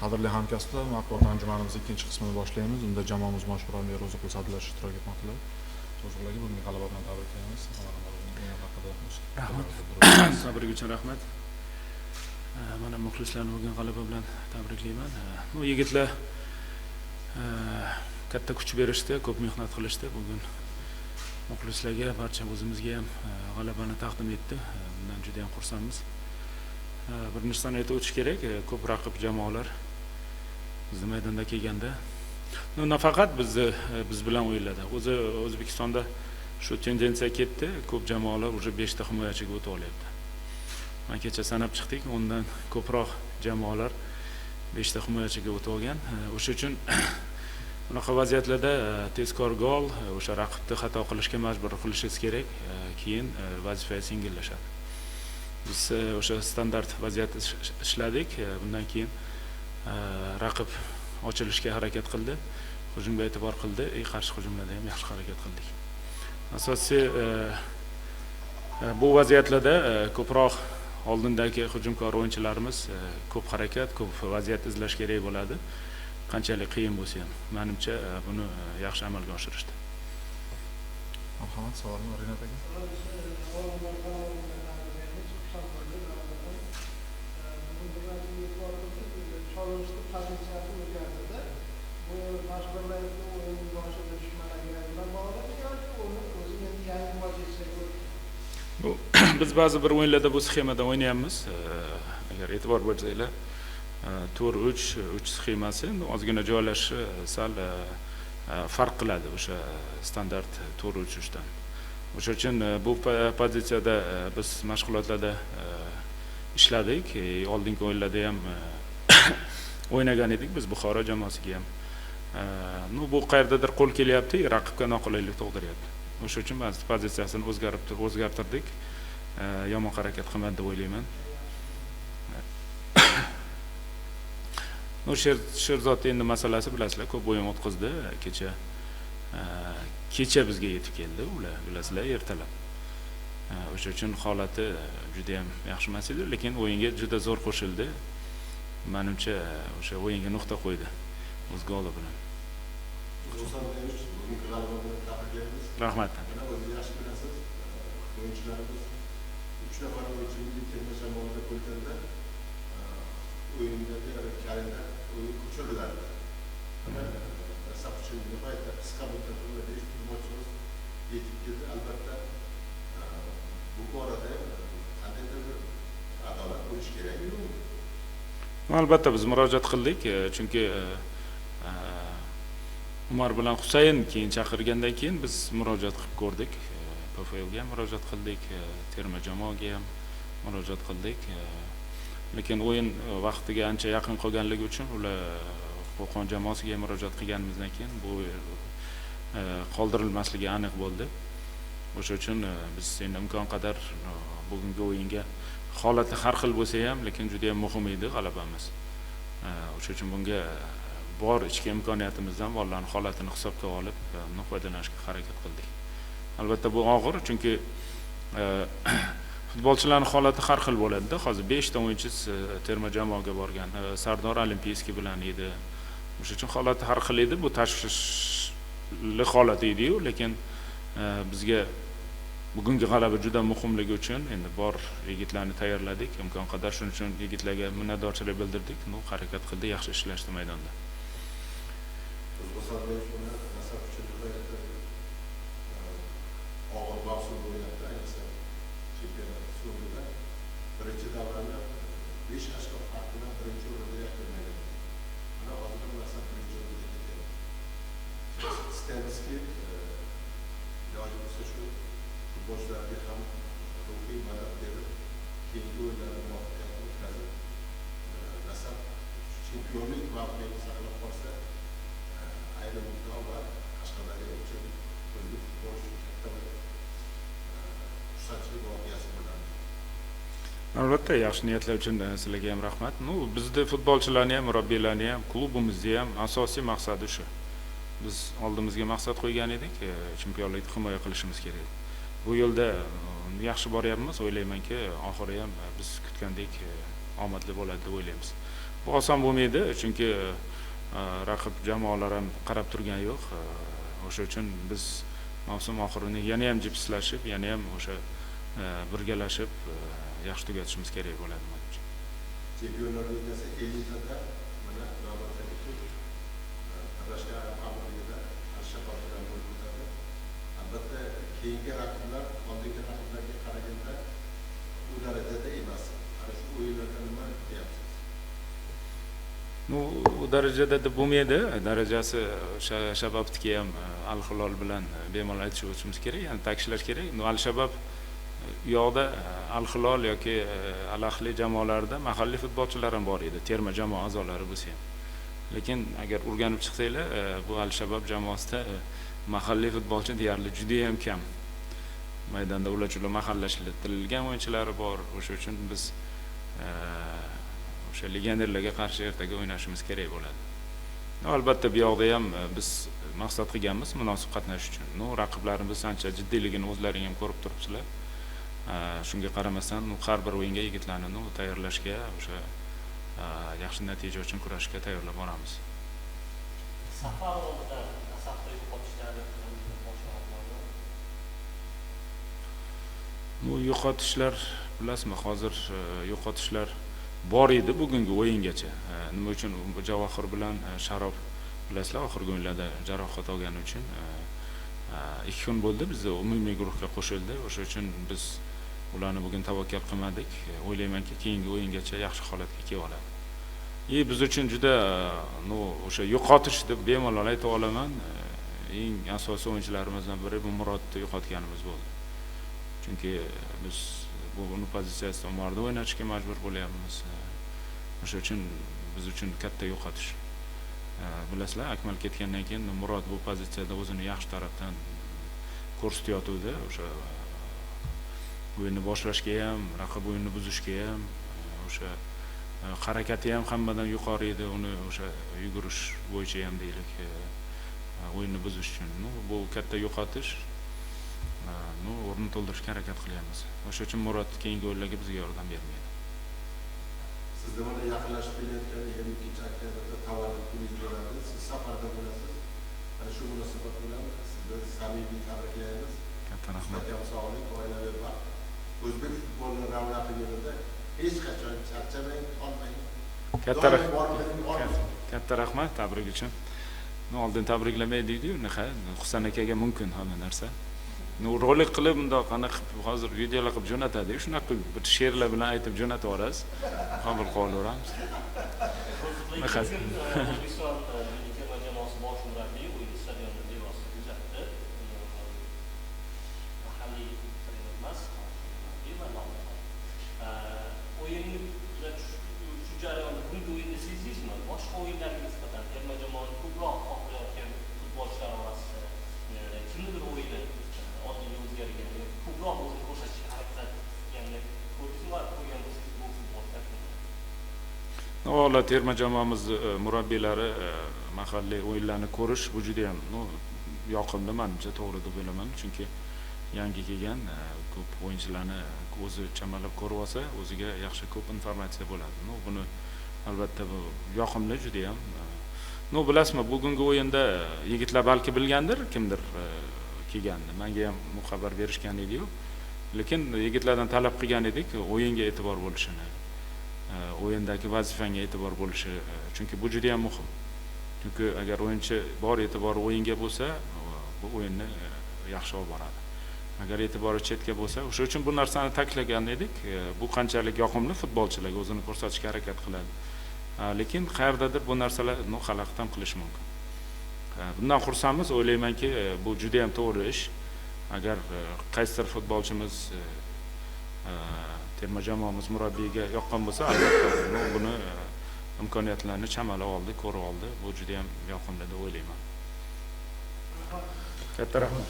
Qadrli hamkasblar, matbuot anjumanimizning ikkinchi qismini boshlaymiz. Unda jamoamiz mashhur Ro'ziqul Sa'dullar ishtirok etmoqda. Ro'ziqullarga bugungi g'alaba bilan tabriklaymiz. Rahmat. Sabr uchun rahmat. Mana muxlislarni bugun g'alaba bilan tabriklayman. Bu yigitlar katta kuch berishdi, ko'p mehnat qilishdi. Bugun muxlislarga, barcha o'zimizga ham g'alabani taqdim etdi. Bundan juda ham xursandmiz. Bir narsani aytib o'tish kerak, ko'p raqib jamoalar bizni maydonda kelganda, nafaqat biz bilan o'yinlarda, o'zi O'zbekistonda shu tendensiya ketdi. Ko'p jamoalar уже 5 ta himoyachiga o'tib olyapti. Men kecha sanab chiqdik, undan ko'proq jamoalar 5 ta himoyachiga o'tib olgan. O'sha uchun bunaqa vaziyatlarda tezkor gol, o'sha raqibni xato qilishga majbur qilishingiz kerak, keyin vazifangiz yengillashadi. Biz o'sha standart vaziyatda ishladik. Bundan keyin raqib ochilishga harakat qildi, hujumga e'tibor qildi, qarshi hujumlarda ham yaxshi harakat qildik. Asosiy bu vaziyatlarda ko'proq oldindagi hujumkor o'yinchilarimiz ko'p harakat, ko'p vaziyat izlash kerak bo'ladi. Qanchalik qiyin bo'lsa ham, menimcha buni yaxshi amalga oshirishdi. Marhamat, savolni Rinat aka. Biz ba'zi bir o'yinlarda bu sxemada o'ynayapmiz. Agar e'tibor bersanglar, 4-3 sxemasi ozgina joylashishi sal farq qiladi o'sha standart 4-3 dan. O'sha uchun bu pozitsiyada biz mashg'ulotlarda ishladik. Oldingi o'yinlarda ham o'ynagan edik biz Buxoro jamoasiga ham. Bu qayerdadir qo'l kelyapti, raqibga noqulaylik tug'diryapti. O'sha uchun biz pozitsiyasini o'zgartirdik. Yomon harakat qilmadi deb o'ylayman. Sherzod endi masalasi bilasizlar, ko'p o'yin o'tkazdi kecha bizga yetib keldi ular, bilasizlar, ertalab. O'sha uchun holati juda ham yaxshi emas edi, lekin o'yinga juda zo'r qo'shildi. Menimcha o'sha o'yinga nuqta qo'ydi o'z goli bilan. Rahmat. O'yinchilarimiz 3 nafar o'yinchi terma jamoada qo'yilganda o'yindagi kalenda o'yin ko'chiriladi. Safchilikni paytda qisqa muddatda futbolchimiz yetib keldi. Albatta bu borada qandaydir bir adolat bo'lish kerak-ku. Albatta biz murojaat qildik, chunki Umar bilan Husayn keyin chaqirgandan keyin biz murojaat qilib ko'rdik. PFLga ham murojaat qildik, terma jamoaga ham murojaat qildik. Lekin o'yin vaqtiga ancha yaqin qolganligi uchun ular Qo'qon jamoasiga ham murojaat qilganimizdan keyin bu qoldirilmasligi aniq bo'ldi. O'sha uchun biz endi imkon qadar bugungi o'yinga holati har xil bo'lsa ham, lekin juda ham muhim edi g'alabamiz. O'sha uchun bunga bor ichki imkoniyatimizdan bolalarning holatini hisobga olib, foydalanishga harakat qildik. Albatta bu og'ir, chunki futbolchilarning holati har xil bo'ladi-da. Hozir 5 ta o'yinchi terma jamoaga borgan. Sardor Olimpiyskiy bilan edi. O'sha uchun holati har xil edi. Bu tashvishli holat edi-yu, lekin bizga bugungi g'alaba juda muhimligi uchun endi bor yigitlarni tayyorladik. Imkon qadar shuning uchun yigitlarga minnatdorchilik bildirdik. Harakat qildi, yaxshi ishlashdi maydonda. Og'ir bahsli o'ynadi, ayniqsa chempionat so'ngida birinchi davrada 5 ochko farq bilan birinchi o'rinda yakunlagan. Mana hozir bilasan birinchi o'rinda ketgan. Istamizki, iloji bo'lsa shu futbolchilarga ham ruhiy madad berib, keyingi o'yinlarni muvaffaqiyatli o'tkazib, nasab chempionlik mavqeini saqlab qolsa, ayni muddao va Qashqadaryo uchun milliy futbol uchun katta bir albatta yaxshi niyatlar uchun sizlarga ham rahmat. Bizda futbolchilarni ham, murabbiylarni ham, klubimizni ham asosiy maqsadi shu. Biz oldimizga maqsad qo'ygan edik, chempionlikni himoya qilishimiz kerak. Bu yo'lda yaxshi boryapmiz, o'ylaymanki, oxiri ham biz kutgandek omadli bo'ladi deb o'ylaymiz. Bu oson bo'lmaydi, chunki raqib jamoalar ham qarab turgani yo'q. O'sha uchun biz mavsum oxirini yana ham jipslashib, yana ham o'sha birgalashib yaxshi tugatishimiz kerak bo'ladi menimcha. Chempionlar Ligasi elitada mana navbatdagi tur Qashqar Amirligida Al-Shabaab bilan bo'lib o'tadi. Albatta keyingi raqiblar oldingi raqiblarga qaraganda u darajada emas. Ana shu o'yinlarda nima deyapsiz? U darajada deb bo'lmaydi. Darajasi o'sha Shababniki ham Al-Hilol bilan bemalol aytishib o'tishimiz kerak, ya'ni ta'kidlash kerak. Al-Shabab u yoqda Al-Hilol yoki Al-Ahli jamoalarida mahalliy futbolchilar ham bor edi, terma jamoa a'zolari bo'lsa ham. Lekin agar o'rganib chiqsanglar, bu Al-Shabab jamoasida mahalliy futbolchi deyarli juda ham kam. Maydonda ular mahallashtirilgan o'yinchilari bor. O'sha uchun biz o'sha legionerlarga qarshi ertaga o'ynashimiz kerak bo'ladi. Albatta bu yoqda ham biz maqsad qilganmiz munosib qatnashish uchun. Raqiblarimiz ancha jiddiyligini o'zlaring ham ko'rib turibsizlar. Shunga qaramasdan har bir o'yinga yigitlarni tayyorlashga, o'sha yaxshi natija uchun kurashishga tayyorlab boramiz. Safar oldidan Nasafda yo'qotishlari yo'qotishlar bilasizmi, hozir yo'qotishlar bor edi bugungi o'yingacha. Nima uchun Javohir bilan Sharof bilasizlar, oxirgi o'yinlarda jarohat olgani uchun 2 kun bo'ldi biz umumiy guruhga qo'shildi. O'sha uchun biz ularni bugun tavakkal qilmadik. O'ylaymanki, keyingi o'yingacha yaxshi holatga kelib oladi. Biz uchun juda o'sha yo'qotish deb bemalol ayta olaman. Eng asosiy o'yinchilarimizdan biri bu Murodni yo'qotganimiz bo'ldi. Chunki biz bu pozitsiyasida Umarni o'ynatishga majbur bo'lyapmiz. O'sha uchun biz uchun katta yo'qotish. Bilasizlar, Akmal ketgandan keyin Murod bu pozitsiyada o'zini yaxshi tarafdan ko'rsatayotdi. O'sha o'yinni boshlashga ham, raqib o'yinni buzishga ham, o'sha harakati ham hammadan yuqori edi. Uni o'sha yugurish bo'yicha ham deylik, o'yinni buzish uchun. Bu katta yo'qotish. O'rni to'ldirishga harakat qilyapmiz. O'sha uchun Murod keyingi o'yinlarga bizga yordam bermaydi. Sizda mana yaqinlashib kelayotgan 22-oktyabrdda tavallud kuningiz bo'ladi. Siz safarda bo'lasiz. Ana shu munosabat bilan sizni samimiy tabriklaymiz. Katta rahmat. Sog'lik, oilaviy baxt. O'zbek futboli ravnaqi yo'lida hech qachon charchamang, qolmang. Katta rahmat tabrik uchun. Oldin tabriklamay deydi-yu, Husan akaga mumkin hamma narsa. Rolik qilib bundoq qanaqa hozir videolar qilib jo'natadi. Shunaqa bir she'rlar bilan aytib jo'natib yuborasiz. Qabul qilaveramiz. O'zbekiston terma jamoasi bosh murabbiyi o'yin stadionida bevosita kuzatdi. Mahalliy trener emas, o'yinni shu jarayonda bunga o'yinni sezdingizmi? Boshqa o'yinlarga nisbatan terma jamoani ko'proq xohlayotgan futbolchilar orasida kimnidir o'yini oddiy o'zgargan, ko'proq o'zini ko'rsatishga harakat qilganda ko'rdingizmi, qo'ygan bo'lsangiz bu futbolchilar? Avvalo terma jamoamiz murabbiylari mahalliy o'yinlarni ko'rish bu juda ham yoqimli, menimcha to'g'ri deb o'ylayman. Chunki yangi kelgan ko'p o'yinchilarni o'zi chamalab ko'rib olsa, o'ziga yaxshi ko'p informatsiya bo'ladi. Buni albatta bu yoqimli juda ham. Bilasizmi, bugungi o'yinda yigitlar balki bilgandir, kimdir kelgandi. Menga ham bu xabar berishgan edi-yu. Lekin yigitlardan talab qilgan edik, o'yinga e'tibor bo'lishini, o'yindagi vazifanga e'tibor bo'lishi, chunki bu juda ham muhim. Chunki agar o'yinchi bor e'tibori o'yinga bo'lsa, bu o'yinni yaxshi olib boradi. Agar e'tibori chetga bo'lsa, o'sha uchun bu narsani ta'kidlagan edik. Bu qanchalik yoqimli futbolchilarga o'zini ko'rsatishga harakat qiladi. Lekin qayerdadir bu narsalar xalaqit qilish mumkin. Bundan xursandmiz, o'ylaymanki, bu juda ham to'g'ri ish. Agar qaysidir futbolchimiz terma jamoamiz murabbiyiga yoqqan bo'lsa, albatta buni imkoniyatlarni chamalab oldi, ko'rib oldi. Bu juda ham yoqimli deb o'ylayman. Katta rahmat.